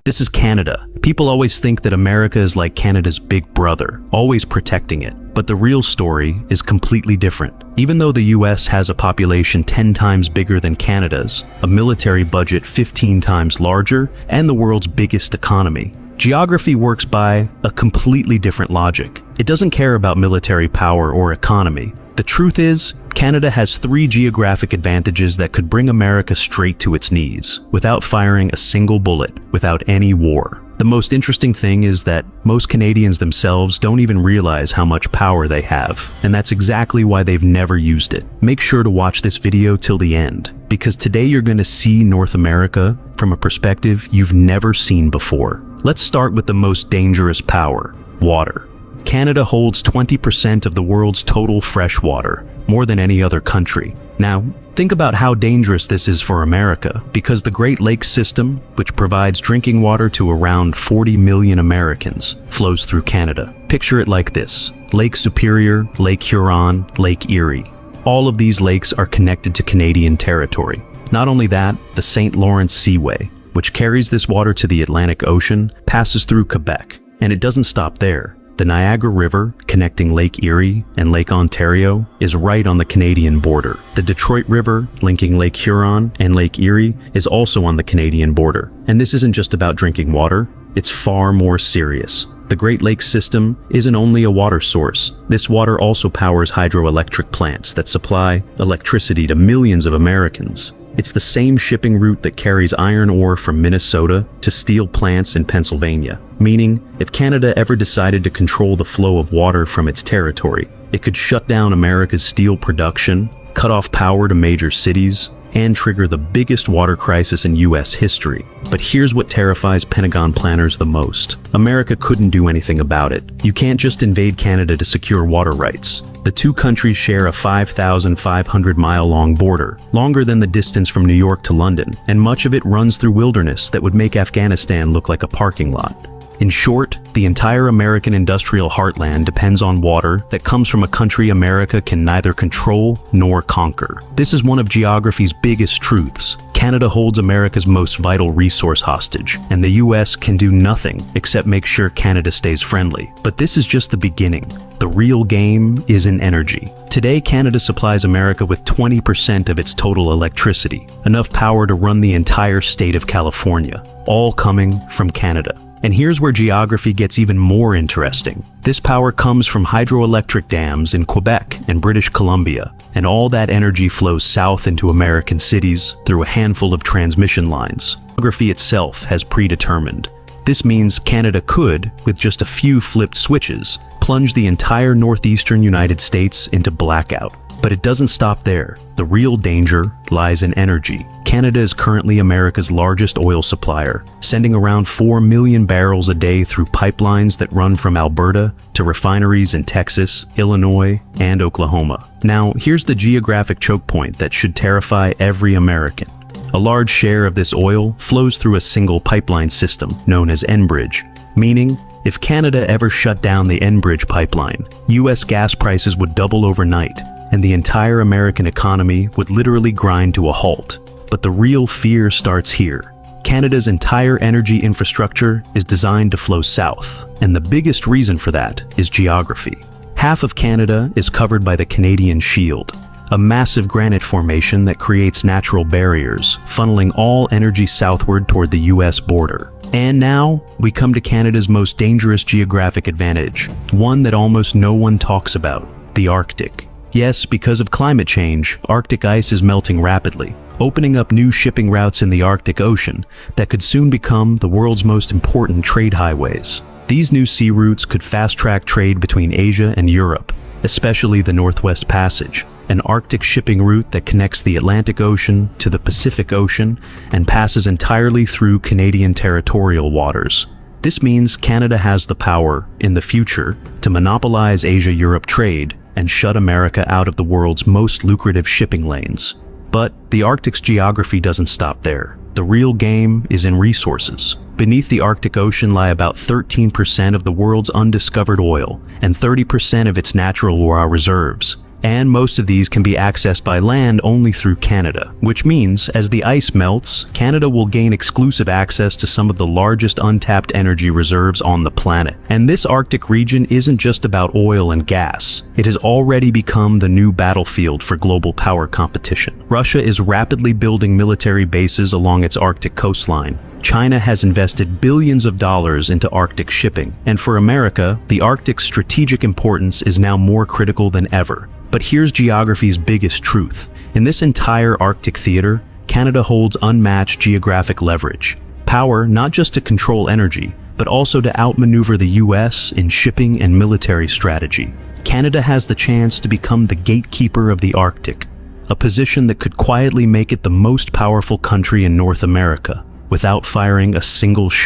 This is Canada. People always think that America is like Canada's big brother, always protecting it. But the real story is completely different. Even though the US has a population 10 times bigger than Canada's, a military budget 15 times larger, and the world's biggest economy, geography works by a completely different logic. It doesn't care about military power or economy. The truth is, Canada has 3 geographic advantages that could bring America straight to its knees, without firing a single bullet, without any war. The most interesting thing is that most Canadians themselves don't even realize how much power they have, and that's exactly why they've never used it. Make sure to watch this video till the end, because today you're going to see North America from a perspective you've never seen before. Let's start with the most dangerous power, water. Canada holds 20% of the world's total fresh water, more than any other country. Now, think about how dangerous this is for America, because the Great Lakes system, which provides drinking water to around 40 million Americans, flows through Canada. Picture it like this: Lake Superior, Lake Huron, Lake Erie. All of these lakes are connected to Canadian territory. Not only that, the St. Lawrence Seaway, which carries this water to the Atlantic Ocean, passes through Quebec. And it doesn't stop there. The Niagara River, connecting Lake Erie and Lake Ontario, is right on the Canadian border. The Detroit River, linking Lake Huron and Lake Erie, is also on the Canadian border. And this isn't just about drinking water, it's far more serious. The Great Lakes system isn't only a water source. This water also powers hydroelectric plants that supply electricity to millions of Americans. It's the same shipping route that carries iron ore from Minnesota to steel plants in Pennsylvania. Meaning, if Canada ever decided to control the flow of water from its territory, it could shut down America's steel production, cut off power to major cities, and trigger the biggest water crisis in US history. But here's what terrifies Pentagon planners the most. America couldn't do anything about it. You can't just invade Canada to secure water rights. The two countries share a 5,500-mile-long border, longer than the distance from New York to London, and much of it runs through wilderness that would make Afghanistan look like a parking lot. In short, the entire American industrial heartland depends on water that comes from a country America can neither control nor conquer. This is one of geography's biggest truths. Canada holds America's most vital resource hostage, and the US can do nothing except make sure Canada stays friendly. But this is just the beginning. The real game is in energy. Today, Canada supplies America with 20% of its total electricity, enough power to run the entire state of California, all coming from Canada. And here's where geography gets even more interesting. This power comes from hydroelectric dams in Quebec and British Columbia, and all that energy flows south into American cities through a handful of transmission lines. Geography itself has predetermined. This means Canada could, with just a few flipped switches, plunge the entire northeastern United States into blackout. But it doesn't stop there. The real danger lies in energy. Canada is currently America's largest oil supplier, sending around 4 million barrels a day through pipelines that run from Alberta to refineries in Texas, Illinois, and Oklahoma. Now, here's the geographic choke point that should terrify every American. A large share of this oil flows through a single pipeline system known as Enbridge, meaning if Canada ever shut down the Enbridge pipeline, US gas prices would double overnight, and the entire American economy would literally grind to a halt. But the real fear starts here. Canada's entire energy infrastructure is designed to flow south, and the biggest reason for that is geography. Half of Canada is covered by the Canadian Shield, a massive granite formation that creates natural barriers, funneling all energy southward toward the US border. And now, we come to Canada's most dangerous geographic advantage, one that almost no one talks about: the Arctic. Yes, because of climate change, Arctic ice is melting rapidly, opening up new shipping routes in the Arctic Ocean that could soon become the world's most important trade highways. These new sea routes could fast-track trade between Asia and Europe, especially the Northwest Passage, an Arctic shipping route that connects the Atlantic Ocean to the Pacific Ocean and passes entirely through Canadian territorial waters. This means Canada has the power, in the future, to monopolize Asia-Europe trade and shut America out of the world's most lucrative shipping lanes. But the Arctic's geography doesn't stop there. The real game is in resources. Beneath the Arctic Ocean lie about 13% of the world's undiscovered oil and 30% of its natural raw reserves. And most of these can be accessed by land only through Canada, which means as the ice melts, Canada will gain exclusive access to some of the largest untapped energy reserves on the planet. And this Arctic region isn't just about oil and gas. It has already become the new battlefield for global power competition. Russia is rapidly building military bases along its Arctic coastline. China has invested billions of dollars into Arctic shipping, and for America, the Arctic's strategic importance is now more critical than ever. But here's geography's biggest truth. In this entire Arctic theater, Canada holds unmatched geographic leverage. Power not just to control energy, but also to outmaneuver the US in shipping and military strategy. Canada has the chance to become the gatekeeper of the Arctic, a position that could quietly make it the most powerful country in North America, without firing a single shot.